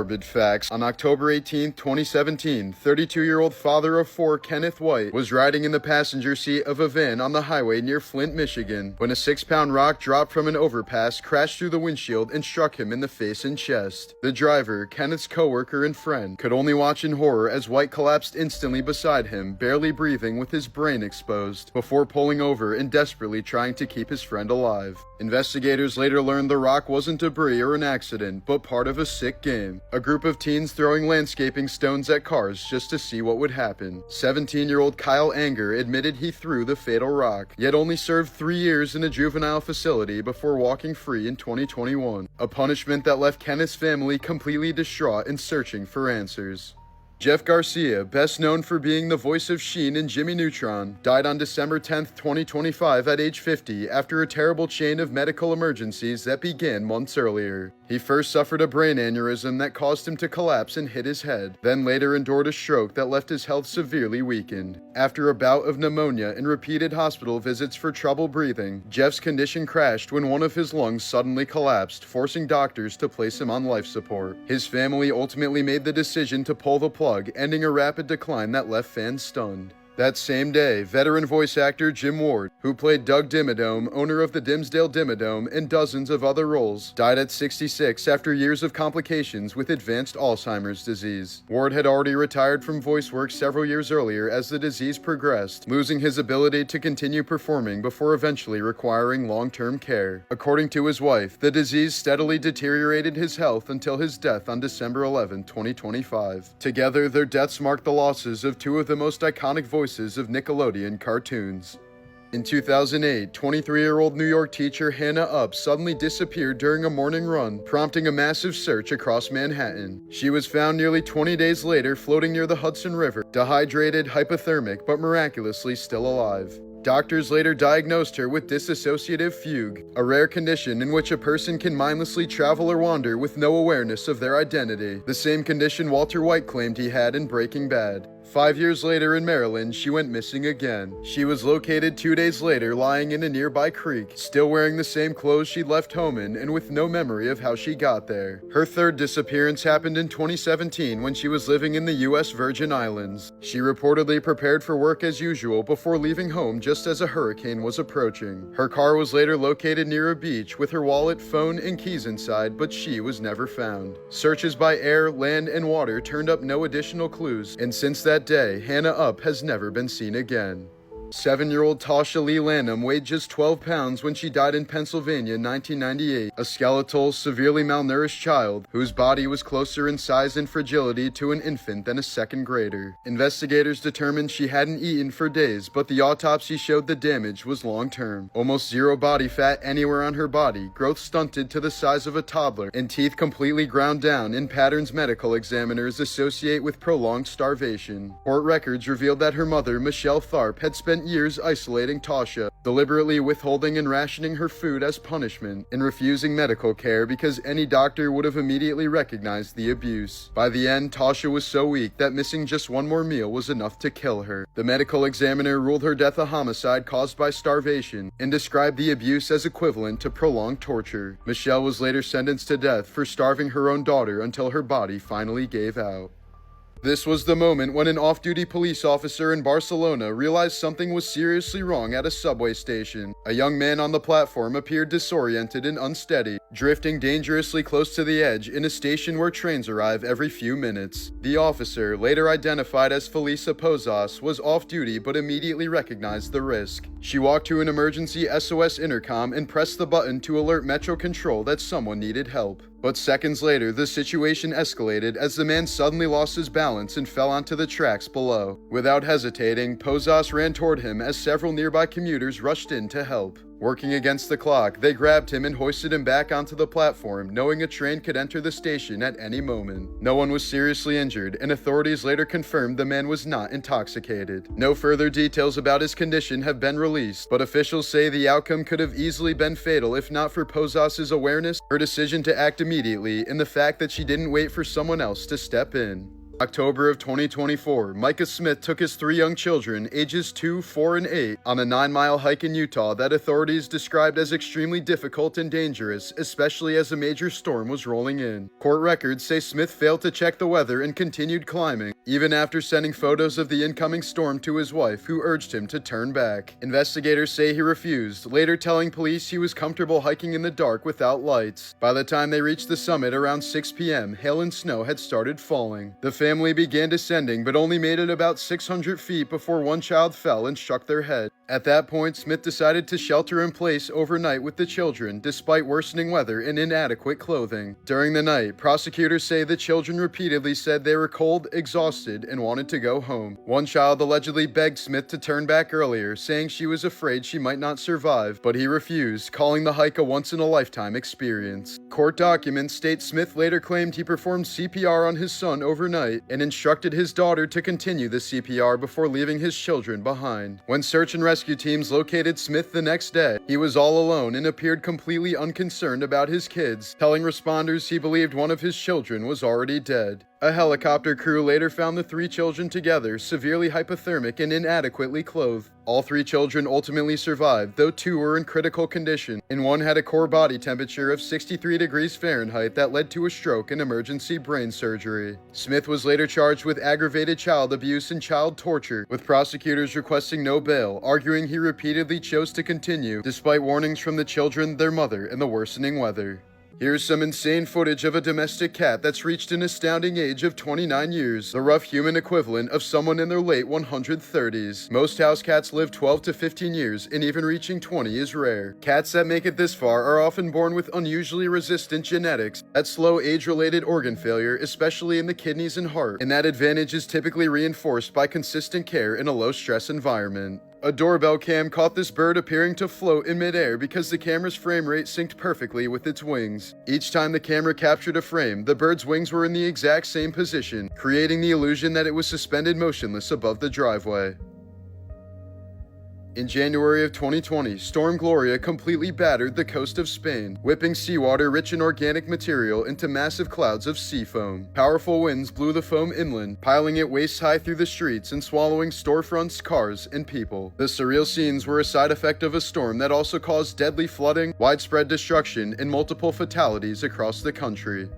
morbid facts. On October 18, 2017, 32-year-old father of four Kenneth White was riding in the passenger seat of a van on the highway near Flint, Michigan, when a 6-pound rock dropped from an overpass crashed through the windshield and struck him in the face and chest. The driver, Kenneth's coworker and friend, could only watch in horror as White collapsed instantly beside him, barely breathing with his brain exposed, before pulling over and desperately trying to keep his friend alive. Investigators later learned the rock wasn't debris or an accident, but part of a sick game. A group of teens throwing landscaping stones at cars just to see what would happen. 17-year-old Kyle Anger admitted he threw the fatal rock, yet only served 3 years in a juvenile facility before walking free in 2021. A punishment that left Kenneth's family completely distraught and searching for answers. Jeff Garcia, best known for being the voice of Sheen in Jimmy Neutron, died on December 10, 2025 at age 50 after a terrible chain of medical emergencies that began months earlier. He first suffered a brain aneurysm that caused him to collapse and hit his head, then later endured a stroke that left his health severely weakened. After a bout of pneumonia and repeated hospital visits for trouble breathing, Jeff's condition crashed when one of his lungs suddenly collapsed, forcing doctors to place him on life support. His family ultimately made the decision to pull the plug, ending a rapid decline that left fans stunned. That same day, veteran voice actor Jim Ward, who played Doug Dimmadome, owner of the Dimsdale Dimmadome, and dozens of other roles, died at 66 after years of complications with advanced Alzheimer's disease. Ward had already retired from voice work several years earlier as the disease progressed, losing his ability to continue performing before eventually requiring long-term care. According to his wife, the disease steadily deteriorated his health until his death on December 11, 2025. Together, their deaths marked the losses of two of the most iconic voices of Nickelodeon cartoons. In 2008, 23-year-old New York teacher Hannah Upp suddenly disappeared during a morning run, prompting a massive search across Manhattan. She was found nearly 20 days later floating near the Hudson River, dehydrated, hypothermic, but miraculously still alive. Doctors later diagnosed her with dissociative fugue, a rare condition in which a person can mindlessly travel or wander with no awareness of their identity, the same condition Walter White claimed he had in Breaking Bad. 5 years later in Maryland, she went missing again. She was located 2 days later lying in a nearby creek, still wearing the same clothes she'd left home in and with no memory of how she got there. Her third disappearance happened in 2017 when she was living in the U.S. Virgin Islands. She reportedly prepared for work as usual before leaving home just as a hurricane was approaching. Her car was later located near a beach with her wallet, phone, and keys inside, but she was never found. Searches by air, land, and water turned up no additional clues, and since that day, Hannah Upp has never been seen again. 7-year-old Tasha Lee Lanham weighed just 12 pounds when she died in Pennsylvania in 1998, a skeletal, severely malnourished child whose body was closer in size and fragility to an infant than a second grader. Investigators determined she hadn't eaten for days, but the autopsy showed the damage was long-term. Almost zero body fat anywhere on her body, growth stunted to the size of a toddler, and teeth completely ground down in patterns medical examiners associate with prolonged starvation. Court records revealed that her mother, Michelle Tharp, had spent years isolating Tasha, deliberately withholding and rationing her food as punishment, and refusing medical care because any doctor would have immediately recognized the abuse. By the end, Tasha was so weak that missing just one more meal was enough to kill her. The medical examiner ruled her death a homicide caused by starvation and described the abuse as equivalent to prolonged torture. Michelle was later sentenced to death for starving her own daughter until her body finally gave out. This was the moment when an off-duty police officer in Barcelona realized something was seriously wrong at a subway station. A young man on the platform appeared disoriented and unsteady, drifting dangerously close to the edge in a station where trains arrive every few minutes. The officer, later identified as Felisa Pozas, was off-duty but immediately recognized the risk. She walked to an emergency SOS intercom and pressed the button to alert Metro Control that someone needed help. But seconds later, the situation escalated as the man suddenly lost his balance and fell onto the tracks below. Without hesitating, Pozas ran toward him as several nearby commuters rushed in to help. Working against the clock, they grabbed him and hoisted him back onto the platform, knowing a train could enter the station at any moment. No one was seriously injured, and authorities later confirmed the man was not intoxicated. No further details about his condition have been released, but officials say the outcome could have easily been fatal if not for Pozas' awareness, her decision to act immediately, and the fact that she didn't wait for someone else to step in. October of 2024, Micah Smith took his 3 young children, ages 2, 4, and 8, on a 9-mile hike in Utah that authorities described as extremely difficult and dangerous, especially as a major storm was rolling in. Court records say Smith failed to check the weather and continued climbing, even after sending photos of the incoming storm to his wife, who urged him to turn back. Investigators say he refused, later telling police he was comfortable hiking in the dark without lights. By the time they reached the summit around 6 p.m., hail and snow had started falling. The family began descending, but only made it about 600 feet before one child fell and struck their head. At that point, Smith decided to shelter in place overnight with the children, despite worsening weather and inadequate clothing. During the night, prosecutors say the children repeatedly said they were cold, exhausted, and wanted to go home. One child allegedly begged Smith to turn back earlier, saying she was afraid she might not survive, but he refused, calling the hike a once-in-a-lifetime experience. Court documents state Smith later claimed he performed CPR on his son overnight and instructed his daughter to continue the CPR before leaving his children behind. When search and rescue teams located Smith the next day, he was all alone and appeared completely unconcerned about his kids, telling responders he believed one of his children was already dead. A helicopter crew later found the 3 children together, severely hypothermic and inadequately clothed. All 3 children ultimately survived, though 2 were in critical condition, and one had a core body temperature of 63 degrees Fahrenheit that led to a stroke and emergency brain surgery. Smith was later charged with aggravated child abuse and child torture, with prosecutors requesting no bail, arguing he repeatedly chose to continue, despite warnings from the children, their mother, and the worsening weather. Here's some insane footage of a domestic cat that's reached an astounding age of 29 years, the rough human equivalent of someone in their late 130s. Most house cats live 12 to 15 years, and even reaching 20 is rare. Cats that make it this far are often born with unusually resistant genetics that slow age-related organ failure, especially in the kidneys and heart, and that advantage is typically reinforced by consistent care in a low-stress environment. A doorbell cam caught this bird appearing to float in midair because the camera's frame rate synced perfectly with its wings. Each time the camera captured a frame, the bird's wings were in the exact same position, creating the illusion that it was suspended motionless above the driveway. In January of 2020, Storm Gloria completely battered the coast of Spain, whipping seawater rich in organic material into massive clouds of sea foam. Powerful winds blew the foam inland, piling it waist-high through the streets and swallowing storefronts, cars, and people. The surreal scenes were a side effect of a storm that also caused deadly flooding, widespread destruction, and multiple fatalities across the country.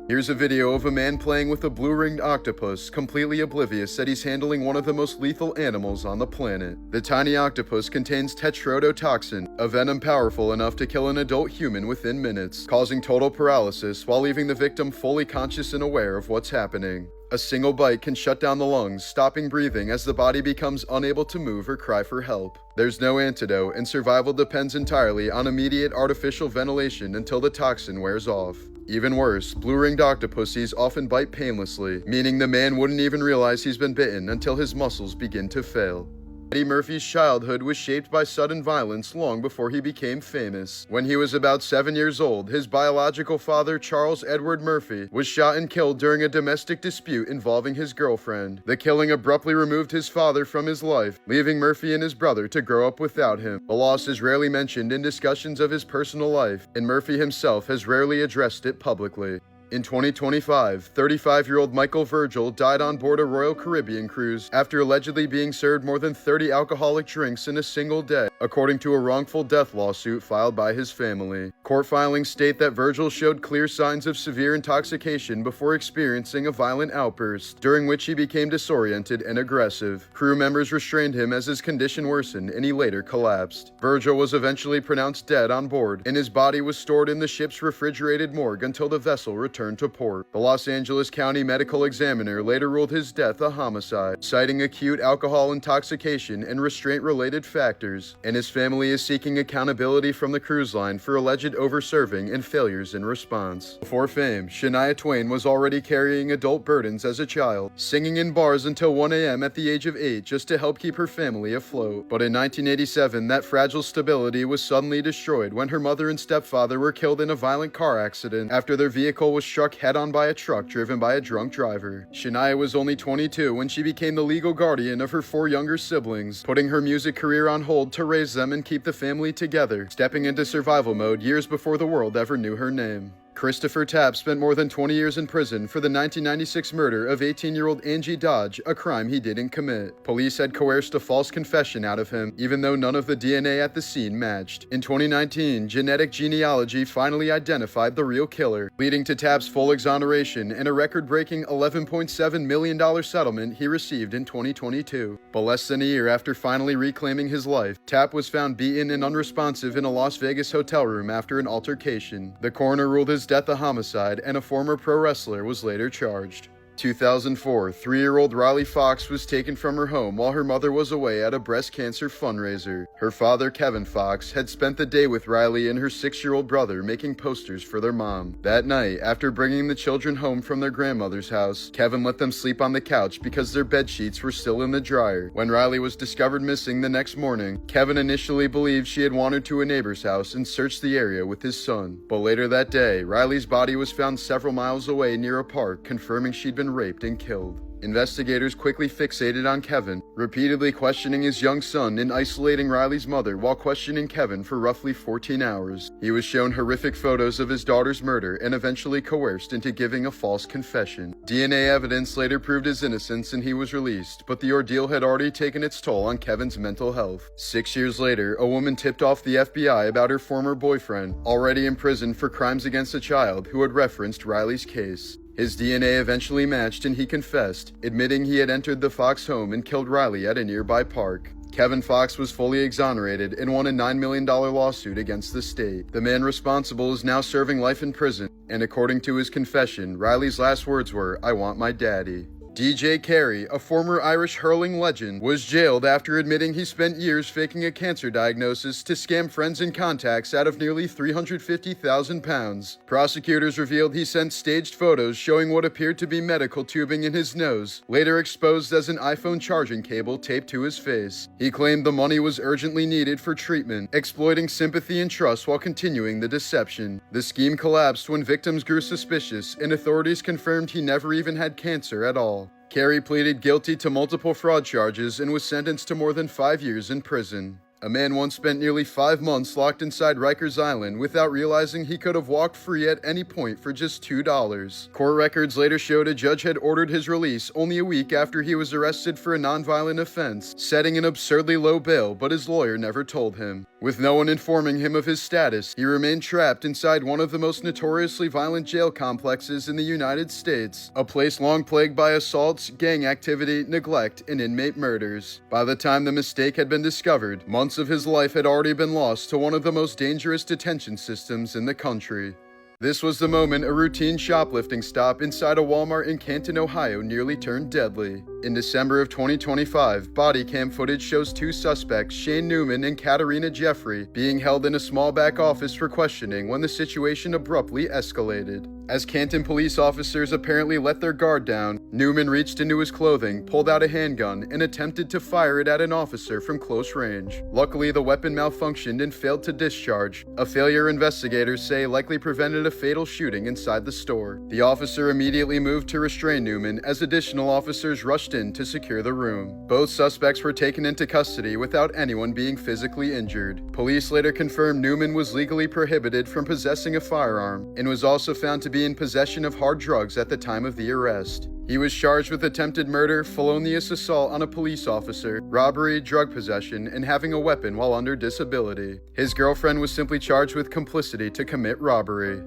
Here's a video of a man playing with a blue-ringed octopus, completely oblivious that he's handling one of the most lethal animals on the planet. The tiny octopus contains tetrodotoxin, a venom powerful enough to kill an adult human within minutes, causing total paralysis while leaving the victim fully conscious and aware of what's happening. A single bite can shut down the lungs, stopping breathing as the body becomes unable to move or cry for help. There's no antidote, and survival depends entirely on immediate artificial ventilation until the toxin wears off. Even worse, blue-ringed octopuses often bite painlessly, meaning the man wouldn't even realize he's been bitten until his muscles begin to fail. Eddie Murphy's childhood was shaped by sudden violence long before he became famous. When he was about 7 years old, his biological father, Charles Edward Murphy, was shot and killed during a domestic dispute involving his girlfriend. The killing abruptly removed his father from his life, leaving Murphy and his brother to grow up without him. The loss is rarely mentioned in discussions of his personal life, and Murphy himself has rarely addressed it publicly. In 2025, 35-year-old Michael Virgil died on board a Royal Caribbean cruise after allegedly being served more than 30 alcoholic drinks in a single day, according to a wrongful death lawsuit filed by his family. Court filings state that Virgil showed clear signs of severe intoxication before experiencing a violent outburst, during which he became disoriented and aggressive. Crew members restrained him as his condition worsened, and he later collapsed. Virgil was eventually pronounced dead on board, and his body was stored in the ship's refrigerated morgue until the vessel returned to port. The Los Angeles County Medical Examiner later ruled his death a homicide, citing acute alcohol intoxication and restraint-related factors, and his family is seeking accountability from the cruise line for alleged overserving and failures in response. Before fame, Shania Twain was already carrying adult burdens as a child, singing in bars until 1 a.m. at the age of 8 just to help keep her family afloat. But in 1987, that fragile stability was suddenly destroyed when her mother and stepfather were killed in a violent car accident after their vehicle was struck head-on by a truck driven by a drunk driver. Shania was only 22 when she became the legal guardian of her 4 younger siblings, putting her music career on hold to raise them and keep the family together, stepping into survival mode years before the world ever knew her name. Christopher Tapp spent more than 20 years in prison for the 1996 murder of 18-year-old Angie Dodge, a crime he didn't commit. Police had coerced a false confession out of him, even though none of the DNA at the scene matched. In 2019, genetic genealogy finally identified the real killer, leading to Tapp's full exoneration and a record-breaking $11.7 million settlement he received in 2022. But less than a year after finally reclaiming his life, Tapp was found beaten and unresponsive in a Las Vegas hotel room after an altercation. The coroner ruled his death a homicide, and a former pro wrestler was later charged. 2004, 3-year-old Riley Fox was taken from her home while her mother was away at a breast cancer fundraiser. Her father, Kevin Fox, had spent the day with Riley and her 6-year-old brother making posters for their mom. That night, after bringing the children home from their grandmother's house, Kevin let them sleep on the couch because their bed sheets were still in the dryer. When Riley was discovered missing the next morning, Kevin initially believed she had wandered to a neighbor's house and searched the area with his son. But later that day, Riley's body was found several miles away near a park, confirming she'd been raped and killed. Investigators quickly fixated on Kevin, repeatedly questioning his young son and isolating Riley's mother while questioning Kevin for roughly 14 hours. He was shown horrific photos of his daughter's murder and eventually coerced into giving a false confession. DNA evidence later proved his innocence and he was released, but the ordeal had already taken its toll on Kevin's mental health. 6 years later, a woman tipped off the FBI about her former boyfriend, already in prison for crimes against a child, who had referenced Riley's case. His DNA eventually matched and he confessed, admitting he had entered the Fox home and killed Riley at a nearby park. Kevin Fox was fully exonerated and won a $9 million lawsuit against the state. The man responsible is now serving life in prison, and according to his confession, Riley's last words were, "I want my daddy." DJ Carey, a former Irish hurling legend, was jailed after admitting he spent years faking a cancer diagnosis to scam friends and contacts out of nearly £350,000. Prosecutors revealed he sent staged photos showing what appeared to be medical tubing in his nose, later exposed as an iPhone charging cable taped to his face. He claimed the money was urgently needed for treatment, exploiting sympathy and trust while continuing the deception. The scheme collapsed when victims grew suspicious, and authorities confirmed he never even had cancer at all. Carey pleaded guilty to multiple fraud charges and was sentenced to more than 5 years in prison. A man once spent nearly 5 months locked inside Rikers Island without realizing he could have walked free at any point for just $2. Court records later showed a judge had ordered his release only a week after he was arrested for a nonviolent offense, setting an absurdly low bail, but his lawyer never told him. With no one informing him of his status, he remained trapped inside one of the most notoriously violent jail complexes in the United States, a place long plagued by assaults, gang activity, neglect, and inmate murders. By the time the mistake had been discovered, months of his life had already been lost to one of the most dangerous detention systems in the country. This was the moment a routine shoplifting stop inside a Walmart in Canton, Ohio nearly turned deadly. In December of 2025, body cam footage shows 2 suspects, Shane Newman and Katarina Jeffrey, being held in a small back office for questioning when the situation abruptly escalated. As Canton police officers apparently let their guard down, Newman reached into his clothing, pulled out a handgun, and attempted to fire it at an officer from close range. Luckily, the weapon malfunctioned and failed to discharge, a failure investigators say likely prevented a fatal shooting inside the store. The officer immediately moved to restrain Newman as additional officers rushed in to secure the room. Both suspects were taken into custody without anyone being physically injured. Police later confirmed Newman was legally prohibited from possessing a firearm and was also found to be in possession of hard drugs at the time of the arrest. He was charged with attempted murder, felonious assault on a police officer, robbery, drug possession, and having a weapon while under disability. His girlfriend was simply charged with complicity to commit robbery.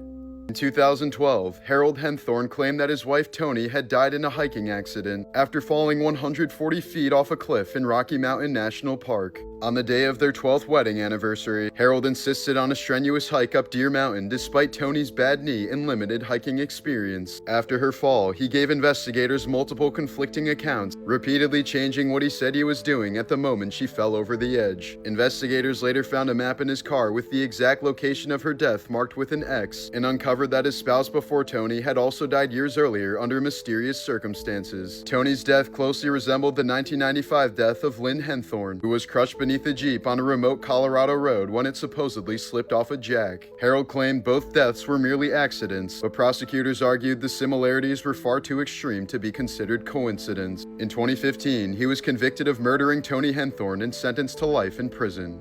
In 2012, Harold Henthorne claimed that his wife Toni had died in a hiking accident after falling 140 feet off a cliff in Rocky Mountain National Park. On the day of their 12th wedding anniversary, Harold insisted on a strenuous hike up Deer Mountain despite Toni's bad knee and limited hiking experience. After her fall, he gave investigators multiple conflicting accounts, repeatedly changing what he said he was doing at the moment she fell over the edge. Investigators later found a map in his car with the exact location of her death marked with an X, and uncovered that his spouse before Toni had also died years earlier under mysterious circumstances. Toni's death closely resembled the 1995 death of Lynn Henthorne, who was crushed beneath a Jeep on a remote Colorado road when it supposedly slipped off a jack. Harold claimed both deaths were merely accidents, but prosecutors argued the similarities were far too extreme to be considered coincidence. In 2015, he was convicted of murdering Toni Henthorne and sentenced to life in prison.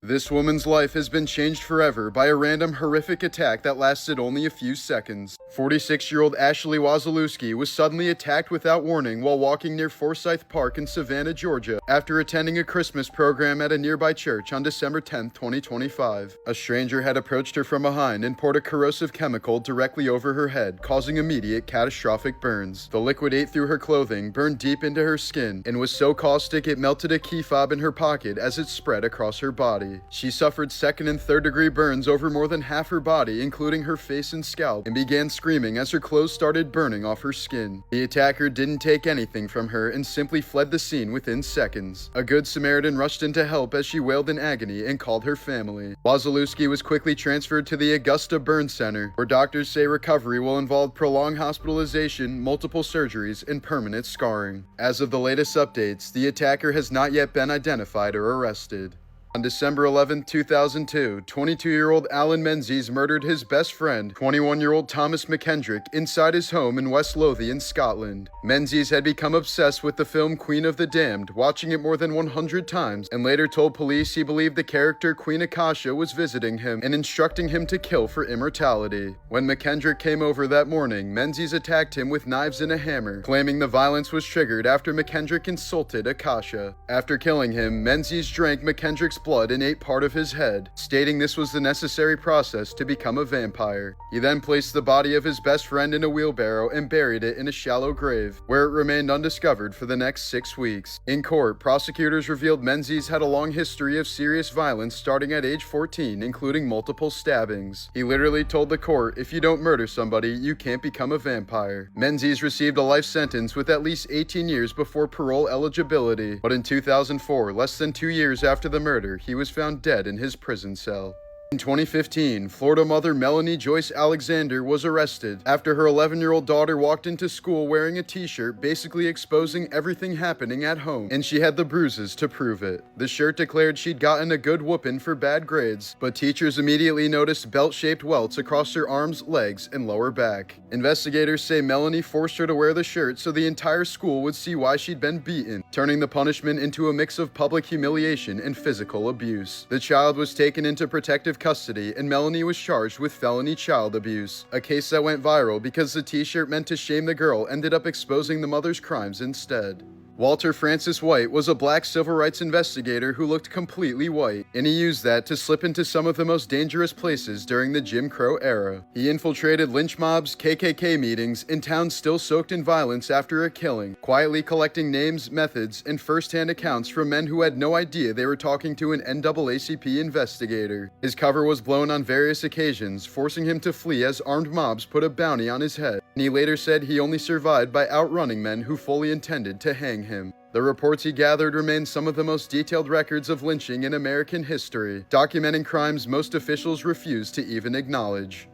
This woman's life has been changed forever by a random horrific attack that lasted only a few seconds. 46-year-old Ashley Wazalewski was suddenly attacked without warning while walking near Forsyth Park in Savannah, Georgia, after attending a Christmas program at a nearby church on December 10, 2025. A stranger had approached her from behind and poured a corrosive chemical directly over her head, causing immediate catastrophic burns. The liquid ate through her clothing, burned deep into her skin, and was so caustic it melted a key fob in her pocket as it spread across her body. She suffered second and third degree burns over more than half her body, including her face and scalp, and began screaming as her clothes started burning off her skin. The attacker didn't take anything from her and simply fled the scene within seconds. A good Samaritan rushed in to help as she wailed in agony and called her family. Wazalewski was quickly transferred to the Augusta Burn Center, where doctors say recovery will involve prolonged hospitalization, multiple surgeries, and permanent scarring. As of the latest updates, the attacker has not yet been identified or arrested. On December 11, 2002, 22-year-old Alan Menzies murdered his best friend, 21-year-old Thomas McKendrick, inside his home in West Lothian, Scotland. Menzies had become obsessed with the film Queen of the Damned, watching it more than 100 times, and later told police he believed the character Queen Akasha was visiting him and instructing him to kill for immortality. When McKendrick came over that morning, Menzies attacked him with knives and a hammer, claiming the violence was triggered after McKendrick insulted Akasha. After killing him, Menzies drank McKendrick's blood and ate part of his head, stating this was the necessary process to become a vampire. He then placed the body of his best friend in a wheelbarrow and buried it in a shallow grave, where it remained undiscovered for the next 6 weeks. In court, prosecutors revealed Menzies had a long history of serious violence starting at age 14, including multiple stabbings. He literally told the court, "If you don't murder somebody, you can't become a vampire." Menzies received a life sentence with at least 18 years before parole eligibility, but in 2004, less than 2 years after the murder, he was found dead in his prison cell. In 2015, Florida mother Melanie Joyce Alexander was arrested after her 11-year-old daughter walked into school wearing a t-shirt basically exposing everything happening at home, and she had the bruises to prove it. The shirt declared she'd gotten a good whooping for bad grades, but teachers immediately noticed belt-shaped welts across her arms, legs, and lower back. Investigators say Melanie forced her to wear the shirt so the entire school would see why she'd been beaten, turning the punishment into a mix of public humiliation and physical abuse. The child was taken into protective custody, and Melanie was charged with felony child abuse, a case that went viral because the t-shirt meant to shame the girl ended up exposing the mother's crimes instead. Walter Francis White was a black civil rights investigator who looked completely white, and he used that to slip into some of the most dangerous places during the Jim Crow era. He infiltrated lynch mobs, KKK meetings, and towns still soaked in violence after a killing, quietly collecting names, methods, and first-hand accounts from men who had no idea they were talking to an NAACP investigator. His cover was blown on various occasions, forcing him to flee as armed mobs put a bounty on his head, and he later said he only survived by outrunning men who fully intended to hang him. The reports he gathered remain some of the most detailed records of lynching in American history, documenting crimes most officials refuse to even acknowledge.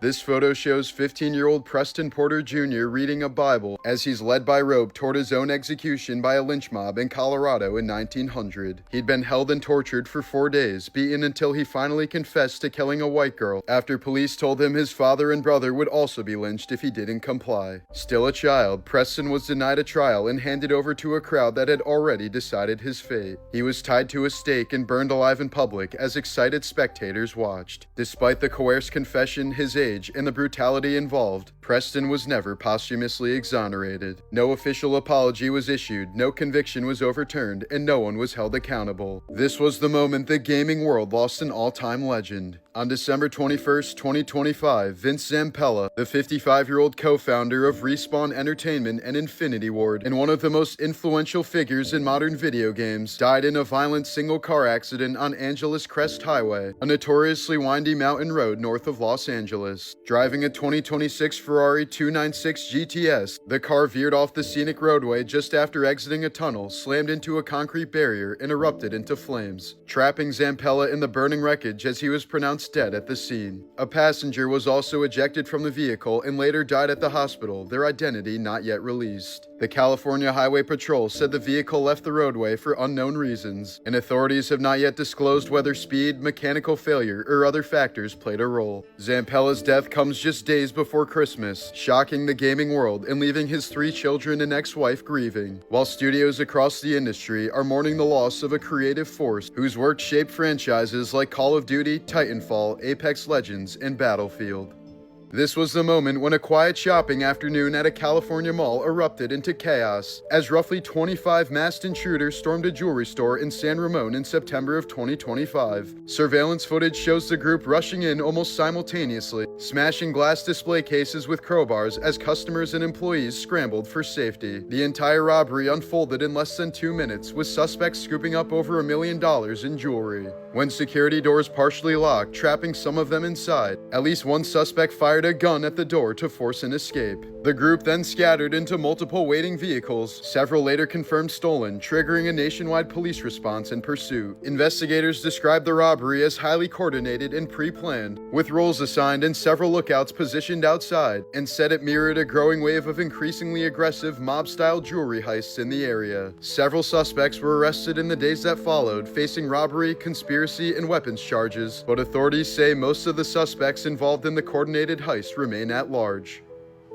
This photo shows 15-year-old Preston Porter Jr. reading a Bible as he's led by rope toward his own execution by a lynch mob in Colorado in 1900. He'd been held and tortured for 4 days, beaten until he finally confessed to killing a white girl after police told him his father and brother would also be lynched if he didn't comply. Still a child, Preston was denied a trial and handed over to a crowd that had already decided his fate. He was tied to a stake and burned alive in public as excited spectators watched. Despite the coerced confession, his age, and the brutality involved, Preston was never posthumously exonerated. No official apology was issued, no conviction was overturned, and no one was held accountable. This was the moment the gaming world lost an all-time legend. On December 21st, 2025, Vince Zampella, the 55-year-old co-founder of Respawn Entertainment and Infinity Ward, and one of the most influential figures in modern video games, died in a violent single-car accident on Angeles Crest Highway, a notoriously windy mountain road north of Los Angeles. Driving a 2026 Ferrari 296 GTS, the car veered off the scenic roadway just after exiting a tunnel, slammed into a concrete barrier, and erupted into flames, trapping Zampella in the burning wreckage as he was pronounced dead at the scene. A passenger was also ejected from the vehicle and later died at the hospital, their identity not yet released. The California Highway Patrol said the vehicle left the roadway for unknown reasons, and authorities have not yet disclosed whether speed, mechanical failure, or other factors played a role. Zampella's death comes just days before Christmas, shocking the gaming world and leaving his 3 children and ex-wife grieving, while studios across the industry are mourning the loss of a creative force whose work shaped franchises like Call of Duty, Titanfall, Apex Legends, and Battlefield. This was the moment when a quiet shopping afternoon at a California mall erupted into chaos, as roughly 25 masked intruders stormed a jewelry store in San Ramon in September of 2025. Surveillance footage shows the group rushing in almost simultaneously, smashing glass display cases with crowbars as customers and employees scrambled for safety. The entire robbery unfolded in less than 2 minutes, with suspects scooping up over $1 million in jewelry. When security doors partially locked, trapping some of them inside, at least one suspect fired a gun at the door to force an escape. The group then scattered into multiple waiting vehicles, several later confirmed stolen, triggering a nationwide police response and pursuit. Investigators described the robbery as highly coordinated and pre-planned, with roles assigned and several lookouts positioned outside, and said it mirrored a growing wave of increasingly aggressive mob-style jewelry heists in the area. Several suspects were arrested in the days that followed, facing robbery, conspiracy, and weapons charges, but authorities say most of the suspects involved in the coordinated heist remain at large.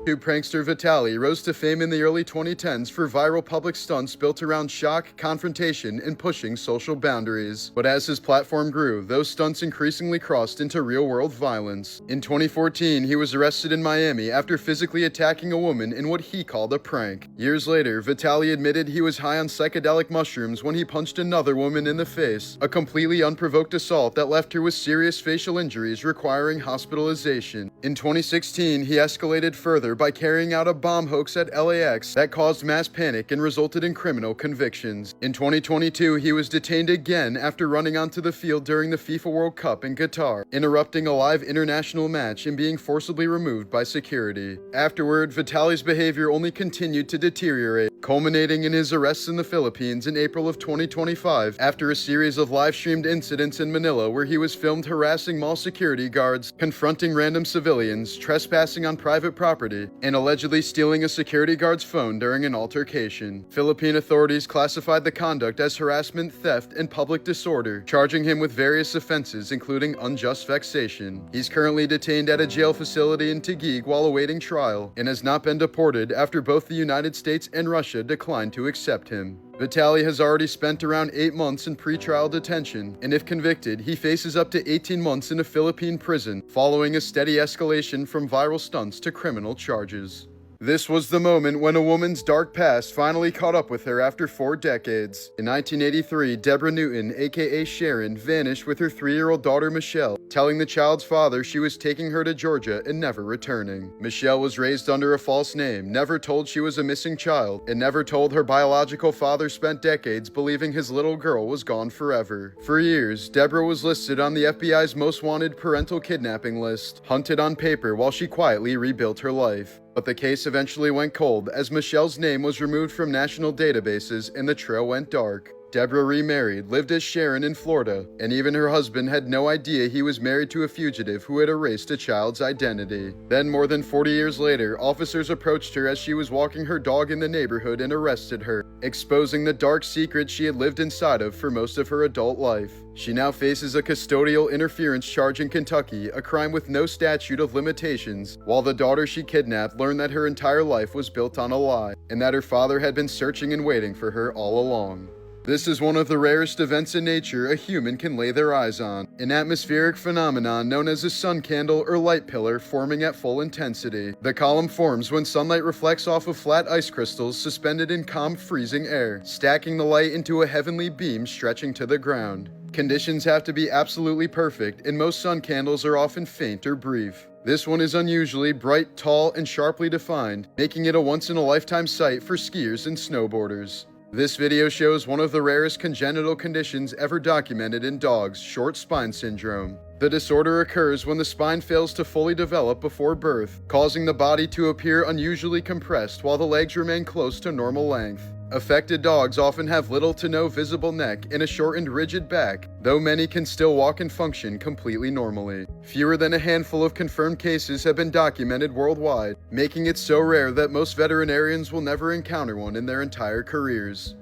Prankster Vitaly rose to fame in the early 2010s for viral public stunts built around shock, confrontation, and pushing social boundaries. But as his platform grew, those stunts increasingly crossed into real-world violence. In 2014, he was arrested in Miami after physically attacking a woman in what he called a prank. Years later, Vitaly admitted he was high on psychedelic mushrooms when he punched another woman in the face, a completely unprovoked assault that left her with serious facial injuries requiring hospitalization. In 2016, he escalated further by carrying out a bomb hoax at LAX that caused mass panic and resulted in criminal convictions. In 2022, he was detained again after running onto the field during the FIFA World Cup in Qatar, interrupting a live international match and being forcibly removed by security. Afterward, Vitaly's behavior only continued to deteriorate, culminating in his arrest in the Philippines in April of 2025 after a series of live-streamed incidents in Manila where he was filmed harassing mall security guards, confronting random civilians, trespassing on private property, and allegedly stealing a security guard's phone during an altercation. Philippine authorities classified the conduct as harassment, theft, and public disorder, charging him with various offenses including unjust vexation. He's currently detained at a jail facility in Taguig while awaiting trial, and has not been deported after both the United States and Russia declined to accept him. Vitaly has already spent around 8 months in pretrial detention, and if convicted, he faces up to 18 months in a Philippine prison, following a steady escalation from viral stunts to criminal charges. This was the moment when a woman's dark past finally caught up with her after 4 decades. In 1983, Deborah Newton, aka Sharon, vanished with her 3-year-old daughter Michelle, telling the child's father she was taking her to Georgia and never returning. Michelle was raised under a false name, never told she was a missing child, and never told her biological father spent decades believing his little girl was gone forever. For years, Deborah was listed on the FBI's most wanted parental kidnapping list, hunted on paper while she quietly rebuilt her life. But the case eventually went cold as Michelle's name was removed from national databases and the trail went dark. Deborah remarried, lived as Sharon in Florida, and even her husband had no idea he was married to a fugitive who had erased a child's identity. Then, more than 40 years later, officers approached her as she was walking her dog in the neighborhood and arrested her, exposing the dark secret she had lived inside of for most of her adult life. She now faces a custodial interference charge in Kentucky, a crime with no statute of limitations, while the daughter she kidnapped learned that her entire life was built on a lie, and that her father had been searching and waiting for her all along. This is one of the rarest events in nature a human can lay their eyes on, an atmospheric phenomenon known as a sun candle or light pillar forming at full intensity. The column forms when sunlight reflects off of flat ice crystals suspended in calm, freezing air, stacking the light into a heavenly beam stretching to the ground. Conditions have to be absolutely perfect, and most sun candles are often faint or brief. This one is unusually bright, tall, and sharply defined, making it a once-in-a-lifetime sight for skiers and snowboarders. This video shows one of the rarest congenital conditions ever documented in dogs, short spine syndrome. The disorder occurs when the spine fails to fully develop before birth, causing the body to appear unusually compressed while the legs remain close to normal length. Affected dogs often have little to no visible neck and a shortened, rigid back, though many can still walk and function completely normally. Fewer than a handful of confirmed cases have been documented worldwide, making it so rare that most veterinarians will never encounter one in their entire careers.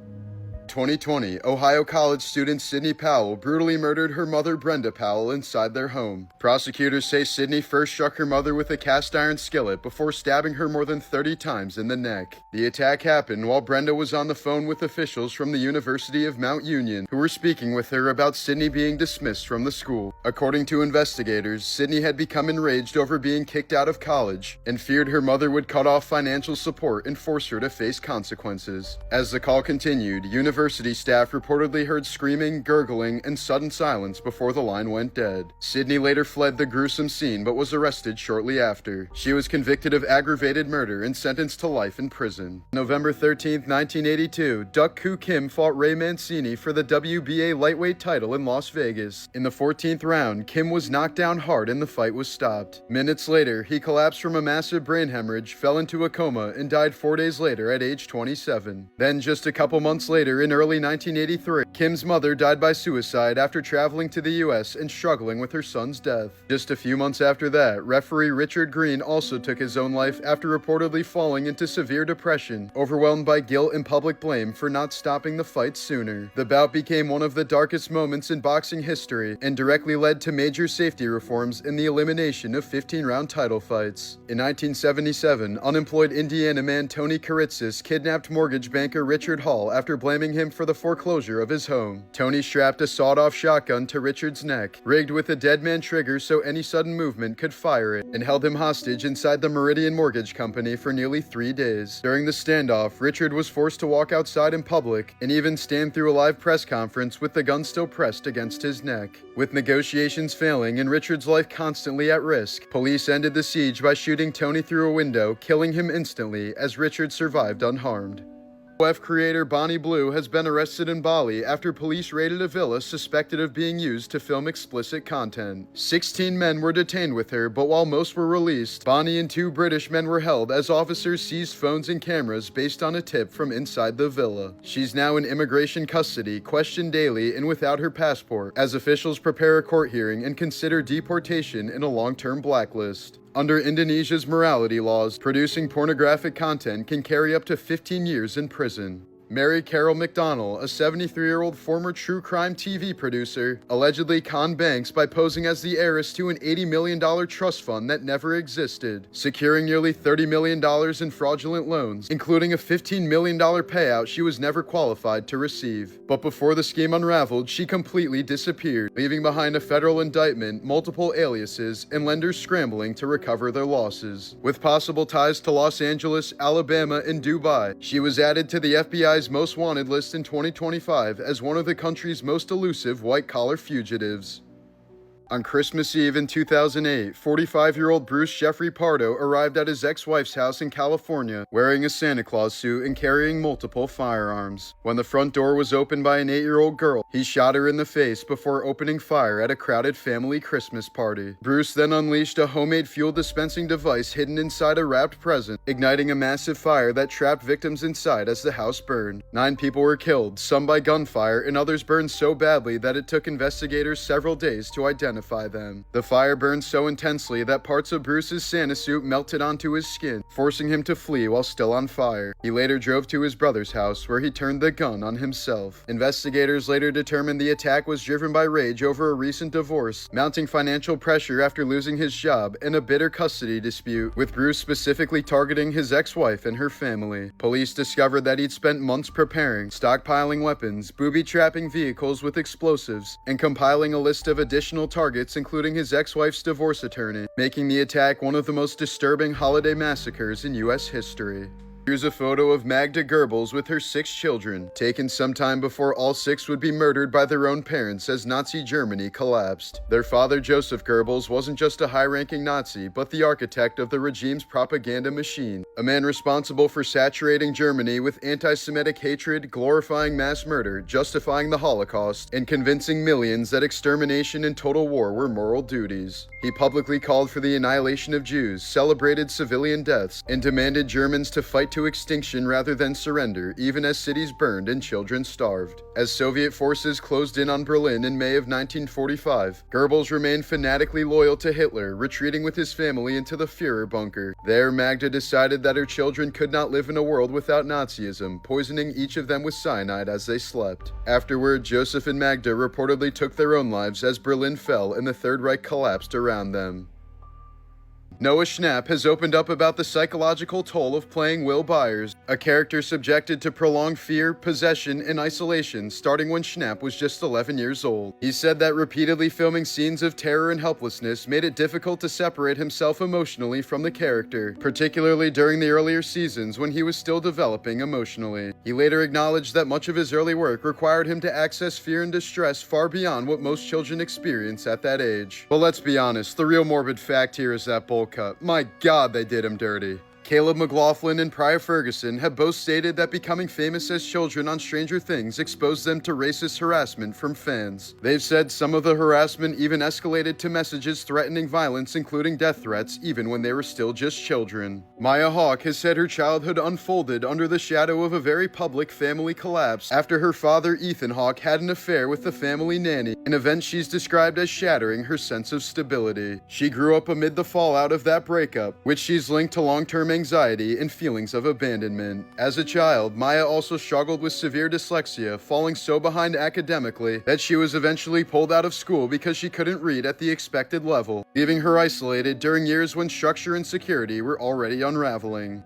2020, Ohio college student Sydney Powell brutally murdered her mother Brenda Powell inside their home. Prosecutors say Sydney first struck her mother with a cast iron skillet before stabbing her more than 30 times in the neck. The attack happened while Brenda was on the phone with officials from the University of Mount Union, who were speaking with her about Sydney being dismissed from the school. According to investigators, Sydney had become enraged over being kicked out of college and feared her mother would cut off financial support and force her to face consequences. As the call continued, university staff reportedly heard screaming, gurgling, and sudden silence before the line went dead. Sydney later fled the gruesome scene but was arrested shortly after. She was convicted of aggravated murder and sentenced to life in prison. November 13, 1982, Duck Koo Kim fought Ray Mancini for the WBA lightweight title in Las Vegas. In the 14th round, Kim was knocked down hard and the fight was stopped. Minutes later, he collapsed from a massive brain hemorrhage, fell into a coma, and died 4 days later at age 27. Then, just a couple months later, in early 1983, Kim's mother died by suicide after traveling to the US and struggling with her son's death. Just a few months after that, referee Richard Green also took his own life after reportedly falling into severe depression, overwhelmed by guilt and public blame for not stopping the fight sooner. The bout became one of the darkest moments in boxing history and directly led to major safety reforms in the elimination of 15-round title fights. In 1977, unemployed Indiana man Tony Karitzis kidnapped mortgage banker Richard Hall after blaming him for the foreclosure of his home. Tony strapped a sawed-off shotgun to Richard's neck, rigged with a dead man trigger so any sudden movement could fire it, and held him hostage inside the Meridian Mortgage Company for nearly 3 days. During the standoff, Richard was forced to walk outside in public and even stand through a live press conference with the gun still pressed against his neck. With negotiations failing and Richard's life constantly at risk, police ended the siege by shooting Tony through a window, killing him instantly as Richard survived unharmed. F creator Bonnie Blue has been arrested in Bali after police raided a villa suspected of being used to film explicit content. 16 men were detained with her, but while most were released, Bonnie and 2 British men were held as officers seized phones and cameras based on a tip from inside the villa. She's now in immigration custody, questioned daily and without her passport, as officials prepare a court hearing and consider deportation in a long-term blacklist. Under Indonesia's morality laws, producing pornographic content can carry up to 15 years in prison. Mary Carol McDonnell, a 73-year-old former true crime TV producer, allegedly conned banks by posing as the heiress to an $80 million trust fund that never existed, securing nearly $30 million in fraudulent loans, including a $15 million payout she was never qualified to receive. But before the scheme unraveled, she completely disappeared, leaving behind a federal indictment, multiple aliases, and lenders scrambling to recover their losses. With possible ties to Los Angeles, Alabama, and Dubai, she was added to the FBI's most wanted list in 2025 as one of the country's most elusive white-collar fugitives. On Christmas Eve in 2008, 45-year-old Bruce Jeffrey Pardo arrived at his ex-wife's house in California wearing a Santa Claus suit and carrying multiple firearms. When the front door was opened by an 8-year-old girl, he shot her in the face before opening fire at a crowded family Christmas party. Bruce then unleashed a homemade fuel dispensing device hidden inside a wrapped present, igniting a massive fire that trapped victims inside as the house burned. 9 people were killed, some by gunfire, and others burned so badly that it took investigators several days to identify them. The fire burned so intensely that parts of Bruce's Santa suit melted onto his skin, forcing him to flee while still on fire. He later drove to his brother's house, where he turned the gun on himself. Investigators later determined the attack was driven by rage over a recent divorce, mounting financial pressure after losing his job, and a bitter custody dispute, with Bruce specifically targeting his ex-wife and her family. Police discovered that he'd spent months preparing, stockpiling weapons, booby-trapping vehicles with explosives, and compiling a list of additional targets, including his ex-wife's divorce attorney, making the attack one of the most disturbing holiday massacres in U.S. history. Here's a photo of Magda Goebbels with her 6 children, taken sometime before all 6 would be murdered by their own parents as Nazi Germany collapsed. Their father, Joseph Goebbels, wasn't just a high-ranking Nazi, but the architect of the regime's propaganda machine, a man responsible for saturating Germany with anti-Semitic hatred, glorifying mass murder, justifying the Holocaust, and convincing millions that extermination and total war were moral duties. He publicly called for the annihilation of Jews, celebrated civilian deaths, and demanded Germans to fight to extinction rather than surrender, even as cities burned and children starved. As Soviet forces closed in on Berlin in May of 1945, Goebbels remained fanatically loyal to Hitler, retreating with his family into the Führer bunker. There, Magda decided that her children could not live in a world without Nazism, poisoning each of them with cyanide as they slept. Afterward, Joseph and Magda reportedly took their own lives as Berlin fell and the Third Reich collapsed around them. Noah Schnapp has opened up about the psychological toll of playing Will Byers, a character subjected to prolonged fear, possession, and isolation starting when Schnapp was just 11 years old. He said that repeatedly filming scenes of terror and helplessness made it difficult to separate himself emotionally from the character, particularly during the earlier seasons when he was still developing emotionally. He later acknowledged that much of his early work required him to access fear and distress far beyond what most children experience at that age. But let's be honest, the real morbid fact here is that bowl cut. My God, they did him dirty. Caleb McLaughlin and Pryor Ferguson have both stated that becoming famous as children on Stranger Things exposed them to racist harassment from fans. They've said some of the harassment even escalated to messages threatening violence, including death threats, even when they were still just children. Maya Hawke has said her childhood unfolded under the shadow of a very public family collapse after her father, Ethan Hawke, had an affair with the family nanny, an event she's described as shattering her sense of stability. She grew up amid the fallout of that breakup, which she's linked to long-term anxiety and feelings of abandonment. As a child, Maya also struggled with severe dyslexia, falling so behind academically that she was eventually pulled out of school because she couldn't read at the expected level, leaving her isolated during years when structure and security were already unraveling.